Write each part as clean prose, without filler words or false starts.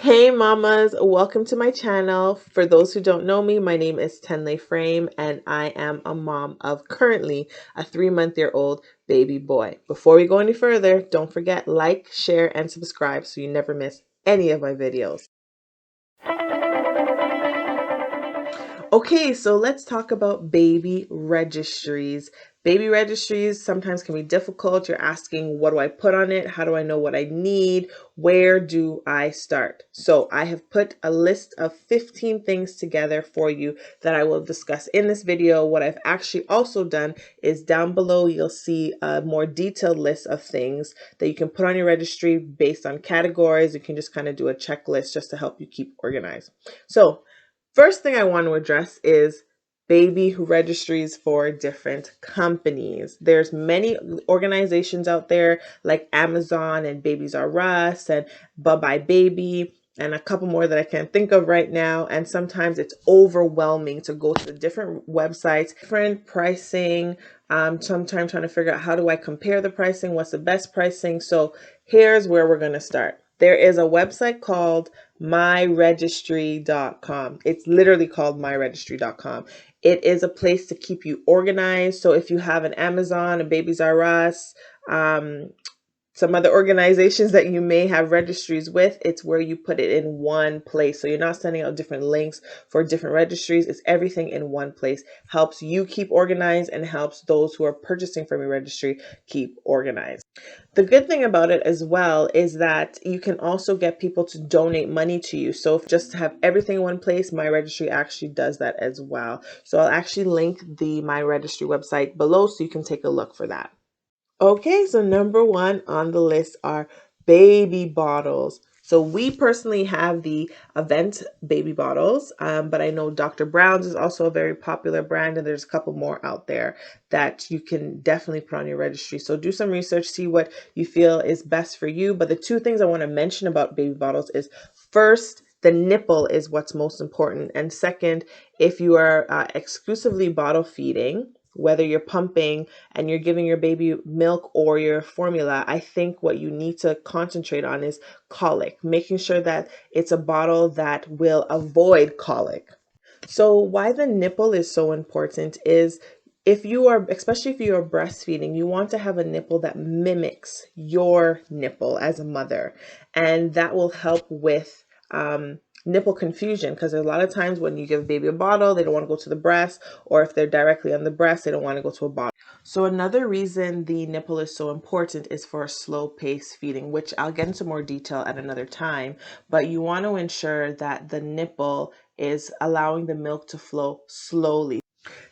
Hey mamas, welcome to my channel. For those who don't know me, my name is Tenn-Lai and I am a mom of currently a 3-month-old baby boy. Before we go any further, don't forget like, share, and subscribe so you never miss any of my videos. Okay, so let's talk about baby registries. Baby registries sometimes can be difficult. You're asking, what do I put on it? How do I know what I need? Where do I start? So I have put a list of 15 things together for you that I will discuss in this video. What I've actually also done is down below, you'll see a more detailed list of things that you can put on your registry based on categories. You can just kind of do a checklist just to help you keep organized. So first thing I want to address is baby registries for different companies. There's many organizations out there like Amazon and Babies R Us and Bye Bye Baby and a couple more that I can't think of right now. And sometimes it's overwhelming to go to the different websites, different pricing. Sometimes trying to figure out how do I compare the pricing, what's the best pricing. So here's where we're going to start. There is a website called myregistry.com. It's literally called myregistry.com. It is a place to keep you organized. So if you have an Amazon, a Babies R Us, some other organizations that you may have registries with, it's where you put it in one place. So you're not sending out different links for different registries. It's everything in one place. Helps you keep organized and helps those who are purchasing from your registry keep organized. The good thing about it as well is that you can also get people to donate money to you. So if just to have everything in one place, My Registry actually does that as well. So I'll actually link the My Registry website below so you can take a look for that. Okay, so number one on the list are baby bottles. So we personally have the Event baby bottles, but I know Dr. Brown's is also a very popular brand, and there's a couple more out there that you can definitely put on your registry. So do some research, see what you feel is best for you. But the two things I want to mention about baby bottles is first, the nipple is what's most important. And second, if you are exclusively bottle feeding, whether you're pumping and you're giving your baby milk or your formula, I think what you need to concentrate on is colic, making sure that it's a bottle that will avoid colic. So why the nipple is so important is if you are, especially if you are breastfeeding, you want to have a nipple that mimics your nipple as a mother, and that will help with nipple confusion, because a lot of times when you give a baby a bottle, they don't want to go to the breast, or if they're directly on the breast, they don't want to go to a bottle. So another reason the nipple is so important is for slow pace feeding, which I'll get into more detail at another time, but you want to ensure that the nipple is allowing the milk to flow slowly.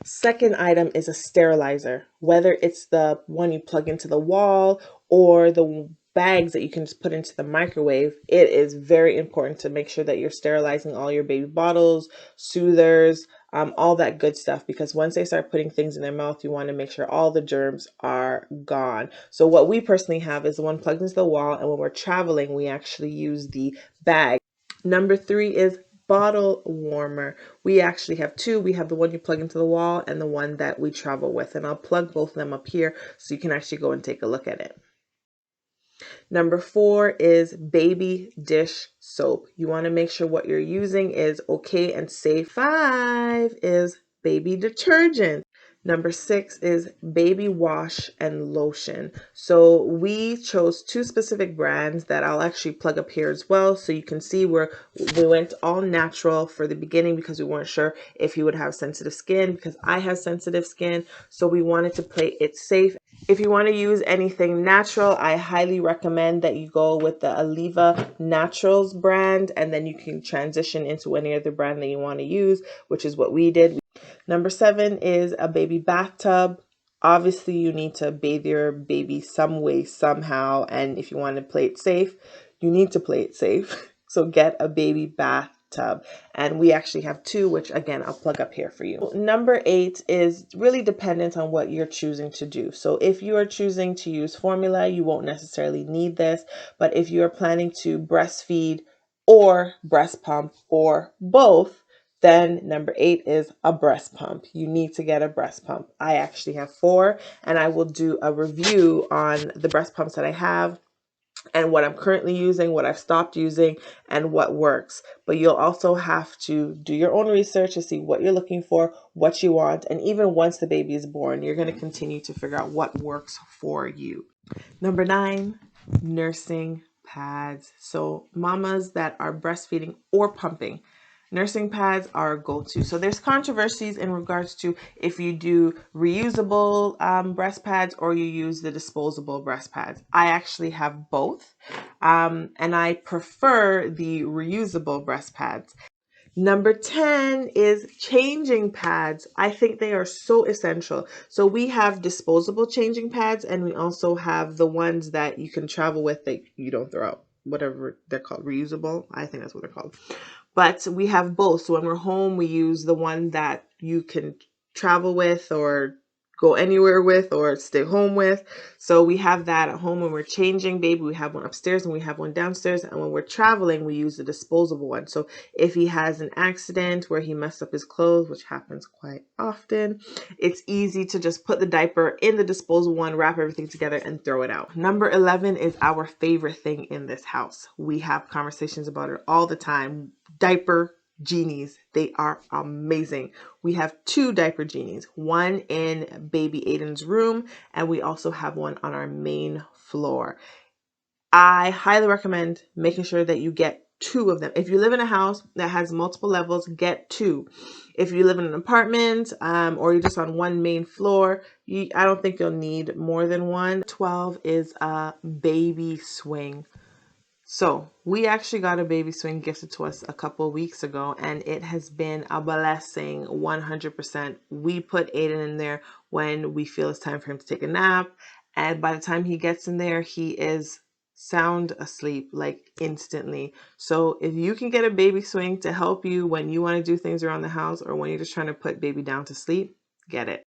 Second item is a sterilizer, whether it's the one you plug into the wall or the bags that you can just put into the microwave. It is very important to make sure that you're sterilizing all your baby bottles, soothers, all that good stuff, because once they start putting things in their mouth, you want to make sure all the germs are gone. So what we personally have is the one plugged into the wall, and when we're traveling, we actually use the bag. Number three is bottle warmer. We actually have two. We have the one you plug into the wall and the one that we travel with, and I'll plug both of them up here so you can actually go and take a look at it. Number four is baby dish soap. You want to make sure what you're using is okay and safe. Five is baby detergent. Number six is baby wash and lotion. So we chose two specific brands that I'll actually plug up here as well, so you can see where we went all natural for the beginning because we weren't sure if you would have sensitive skin, because I have sensitive skin. So we wanted to play it safe. If you want to use anything natural, I highly recommend that you go with the Aleva Naturals brand, and then you can transition into any other brand that you want to use, which is what we did. Number seven is a baby bathtub. Obviously, you need to bathe your baby some way, somehow, and if you want to play it safe, you need to play it safe. So get a baby bathtub, and we actually have two, which again I'll plug up here for you. Number eight is really dependent on what you're choosing to do. So if you are choosing to use formula, you won't necessarily need this, but if you are planning to breastfeed or breast pump or both, then number eight is a breast pump. You need to get a breast pump. I actually have four, and I will do a review on the breast pumps that I have and what I'm currently using, what I've stopped using, and what works. But you'll also have to do your own research to see what you're looking for, what you want, and even once the baby is born, you're going to continue to figure out what works for you. Number 9, nursing pads. So mamas that are breastfeeding or pumping, nursing pads are a go-to. So there's controversies in regards to if you do reusable breast pads or you use the disposable breast pads. I actually have both, and I prefer the reusable breast pads. Number 10 is changing pads. I think they are so essential. So we have disposable changing pads, and we also have the ones that you can travel with that you don't throw out, whatever they're called, reusable. I think that's what they're called. But we have both. So when we're home, we use the one that you can travel with or go anywhere with or stay home with. So we have that at home when we're changing baby. We have one upstairs and we have one downstairs. And when we're traveling, we use the disposable one. So if he has an accident where he messed up his clothes, which happens quite often, it's easy to just put the diaper in the disposable one, wrap everything together, and throw it out. Number 11 is our favorite thing in this house. We have conversations about it all the time. Diaper Genies. They are amazing. We have 2 Diaper Genies, one in baby Aiden's room, and we also have one on our main floor. I highly recommend making sure that you get 2 of them. If you live in a house that has multiple levels, get 2. If you live in an apartment or you're just on one main floor, I don't think you'll need more than one. 12 is a baby swing. So we actually got a baby swing gifted to us a couple weeks ago, and it has been a blessing 100%. We put Aiden in there when we feel it's time for him to take a nap, and by the time he gets in there, he is sound asleep, like instantly. So if you can get a baby swing to help you when you want to do things around the house or when you're just trying to put baby down to sleep, get it.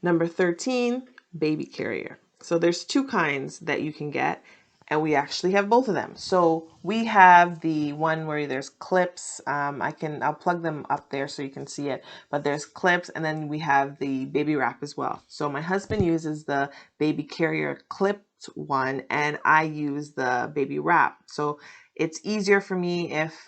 Number 13, baby carrier. So there's 2 kinds that you can get, and we actually have both of them. So we have the one where there's clips. I'll plug them up there so you can see it, but there's clips, and then we have the baby wrap as well. So my husband uses the baby carrier clipped one, and I use the baby wrap. So it's easier for me if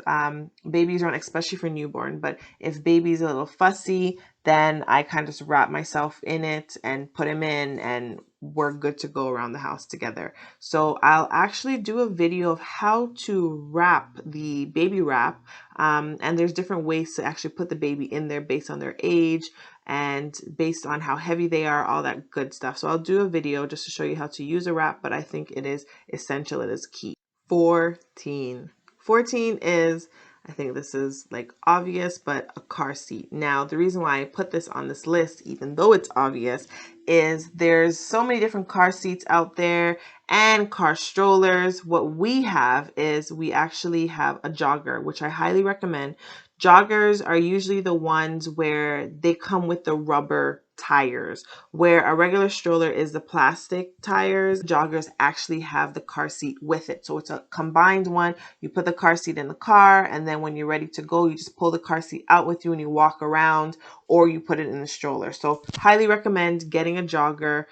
babies aren't, especially for newborn, but if baby's a little fussy, then I kind of just wrap myself in it and put him in, and we're good to go around the house together. So I'll actually do a video of how to wrap the baby wrap, and there's different ways to actually put the baby in there based on their age and based on how heavy they are, all that good stuff. So I'll do a video just to show you how to use a wrap, but I think it is essential, it is key. 14. 14 is, I think this is like obvious, but a car seat. Now, the reason why I put this on this list, even though it's obvious, is there's so many different car seats out there and car strollers. What we have is we actually have a jogger, which I highly recommend. Joggers are usually the ones where they come with the rubber tires, where a regular stroller is the plastic tires. Joggers actually have the car seat with it. So it's a combined one. You put the car seat in the car, and then when you're ready to go, you just pull the car seat out with you and you walk around, or you put it in the stroller. So highly recommend getting a jogger.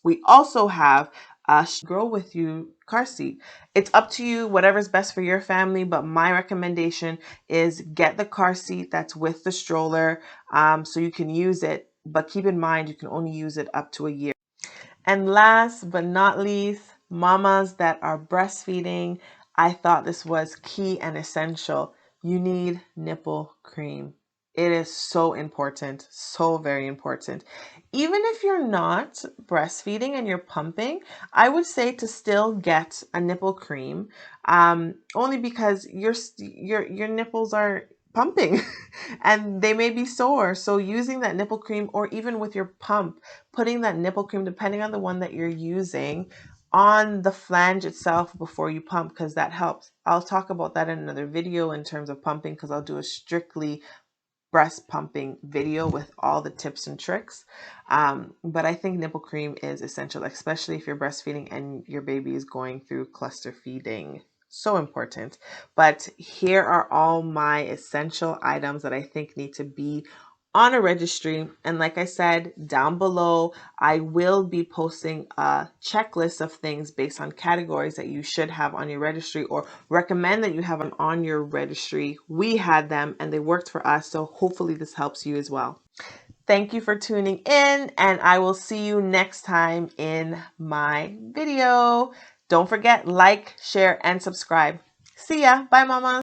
We also have a grow with you car seat. It's up to you, whatever's best for your family, but my recommendation is get the car seat that's with the stroller, so you can use it, but keep in mind you can only use it up to a year. And last but not least, mamas that are breastfeeding, I thought this was key and essential. You need nipple cream. It is so important, so very important. Even if you're not breastfeeding and you're pumping, I would say to still get a nipple cream, only because your nipples are pumping and they may be sore. So using that nipple cream, or even with your pump, putting that nipple cream, depending on the one that you're using, on the flange itself before you pump, because that helps. I'll talk about that in another video in terms of pumping, because I'll do a strictly breast pumping video with all the tips and tricks. But I think nipple cream is essential, especially if you're breastfeeding and your baby is going through cluster feeding. So important. But here are all my essential items that I think need to be on a registry. And like I said, down below, I will be posting a checklist of things based on categories that you should have on your registry or recommend that you have on your registry. We had them and they worked for us. So hopefully this helps you as well. Thank you for tuning in, and I will see you next time in my video. Don't forget, like, share, and subscribe. See ya. Bye, mamas.